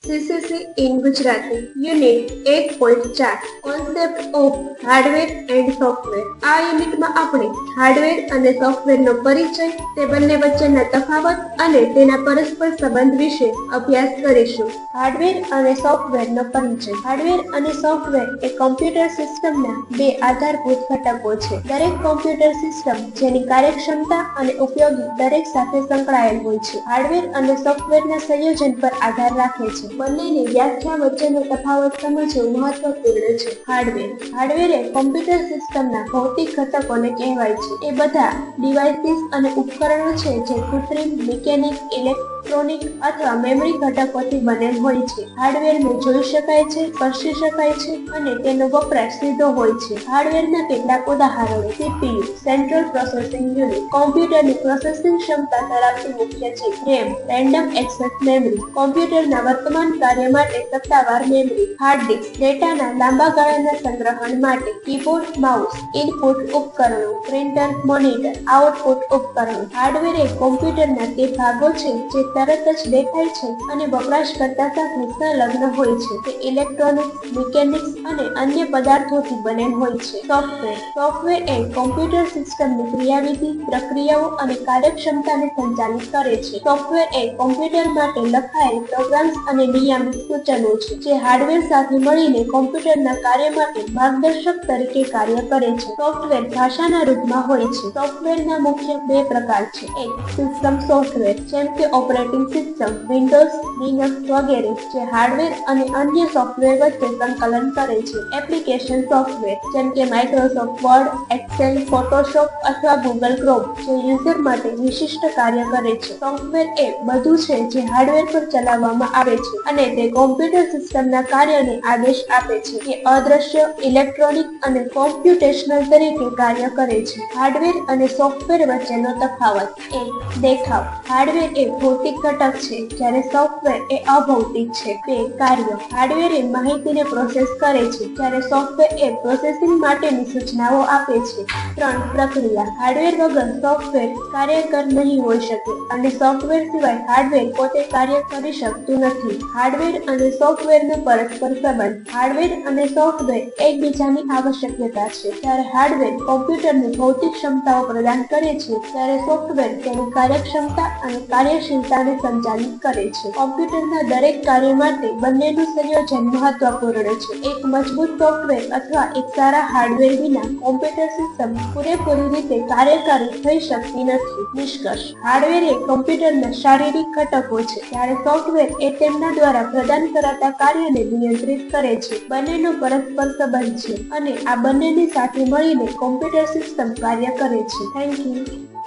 CCC in Gujarati unit 1.4 concept of hardware and software. આ યુનિટમાં આપણે હાર્ડવેર અને સોફ્ટવેરનો પરિચય, તે બંને વચ્ચેના તફાવત અને તેના પરસ્પર સંબંધ વિશે અભ્યાસ કરીશું. હાર્ડવેર અને સોફ્ટવેરનો પરિચય. હાર્ડવેર અને સોફ્ટવેર એ કમ્પ્યુટર સિસ્ટમના બે આધારભૂત ઘટકો છે. દરેક કમ્પ્યુટર સિસ્ટમ જેની કાર્યક્ષમતા અને ઉપયોગી દરેક સાથે સંકળાયેલ હોય છે. હાર્ડવેર અને સોફ્ટવેરના સંયોજન પર આધાર રાખે છે. બંનેની વ્યાખ્યા વચ્ચેનો તફાવત સમજવું મહત્વપૂર્ણ છે. હાર્ડવેર એ કમ્પ્યુટર સિસ્ટમના ભૌતિક ઘટકોને કહેવાય છે. એ બધા ડિવાઇસીસ અને ઉપકરણો છે જે કૃત્રિમ, મિકેનિક, ઇલેક્ટ્રોનિક અથવા મેમરી ઘટકોથી બનેલ હોય છે. હાર્ડવેરને જોઈ શકાય છે, સ્પર્શી શકાય છે અને તેનો વપરાશ સીધો હોય છે. હાર્ડવેરના કેટલાક ઉદાહરણો: CPU સેન્ટ્રલ પ્રોસેસિંગ યુનિટ, કોમ્પ્યુટરની પ્રોસેસિંગ ક્ષમતા ધરાવતી મુખ્ય ચિપ. RAM રેન્ડમ એક્સેસ મેમરી, કોમ્પ્યુટરના વર્તમાન કાર્ય માટે સત્તાવાર મેમરી. હાર્ડ ડિસ્ક ડેટાના લાંબા ગાળાના સંગ્રહણ માટે. કીબોર્ડ, માઉસ ઇનપુટ ઉપકરણો. પ્રિન્ટર, મોનિટર આઉટપુટ ઉપકરણો. હાર્ડવેર એ કોમ્પ્યુટરના તે ભાગો છે જે તરત જ દેખાય છે અને વપરાશકર્તા સાથે સંલગ્ન હોય છે. તે ઇલેક્ટ્રોનિક્સ, મિકેનિક્સ અને અન્ય પદાર્થોથી બનેલ હોય છે. સોફ્ટવેર એ કોમ્પ્યુટર સિસ્ટમની ક્રિયાવિધિ, પ્રક્રિયાઓ અને કાર્યક્ષમતાને સંચાલિત કરે છે. સોફ્ટવેર એ કોમ્પ્યુટર માટે લખાયેલ પ્રોગ્રામ્સ અને નિયામક સૂચનો છે જે હાર્ડવેર સાથે મળીને કોમ્પ્યુટરના કાર્ય માટે માર્ગદર્શક તરીકે કાર્ય કરે છે. સોફ્ટવેર ભાષાના રૂપમાં હોય છે. સોફ્ટવેરના મુખ્ય બે પ્રકાર છે. એક, સિસ્ટમ સોફ્ટવેર જેમ કે ઓપરેટિંગ સિસ્ટમ, વિન્ડોઝ, લિનક્સ વગેરે, જે હાર્ડવેર અને અન્ય સોફ્ટવેર વચ્ચે સંકલન કરે છે. એપ્લિકેશન સોફ્ટવેર જેમ કે માઇક્રોસોફ્ટ વર્ડ, એક્સેલ, ફોટોશોપ અથવા ગૂગલ ક્રોમ, જે યુઝર માટે વિશિષ્ટ કાર્ય કરે છે. સોફ્ટવેર એ બધું છે જે હાર્ડવેર પર ચલાવવામાં આવે છે અને તે કોમ્પ્યુટર સિસ્ટમના કાર્યને આદેશ આપે છે. તે અદ્રશ્ય, ઇલેક્ટ્રોનિક અને કોમ્પ્યુટેશનલ તરીકે કાર્ય કરે છે. હાર્ડવેર અને સોફ્ટવેર વચ્ચેનો તફાવત. એક, દેખાવ. હાર્ડવેર એ ભૌતિક ઘટક છે જ્યારે સોફ્ટવેર એ અભૌતિક છે. બે, કાર્ય. હાર્ડવેર એ માહિતીને પ્રોસેસ કરે છે જ્યારે સોફ્ટવેર એ પ્રોસેસિંગ માટેની સૂચનાઓ આપે છે. ત્રણ, પ્રક્રિયા. હાર્ડવેર વગર સોફ્ટવેર કાર્યકર નહીં હોઈ શકે અને સોફ્ટવેર સિવાય હાર્ડવેર પોતે કાર્ય કરી શકતું નથી. હાર્ડવેર અને સોફ્ટવેરનો પરસ્પર સંબંધ. હાર્ડવેર અને સોફ્ટવેર એકબીજાની આવશ્યકતા છે. જ્યારે હાર્ડવેર કોમ્પ્યુટરની ભૌતિક ક્ષમતાઓ પ્રદાન કરે છે, ત્યારે સોફ્ટવેર તેની કાર્યક્ષમતા અને કાર્યશીલતાને સંચાલિત કરે છે. કોમ્પ્યુટરના દરેક કાર્ય માટે બંનેનું સંયોજન મહત્વપૂર્ણ છે. એક મજબૂત સોફ્ટવેર અથવા એક સારા હાર્ડવેર વિના કોમ્પ્યુટર સિસ્ટમ પૂરેપૂરી રીતે કાર્યકારી થઈ શકતી નથી. નિષ્કર્ષ: હાર્ડવેર એ કમ્પ્યુટરના શારીરિક ઘટકો છે, જ્યારે સોફ્ટવેર એ તેમના દ્વારા પ્રદાન કરાતા કાર્યને નિયંત્રિત કરે છે. બંનેનો પરસ્પર સંબંધ છે અને આ બંનેની સાથે મળીને કોમ્પ્યુટર સિસ્ટમ કાર્ય કરે છે. Thank you.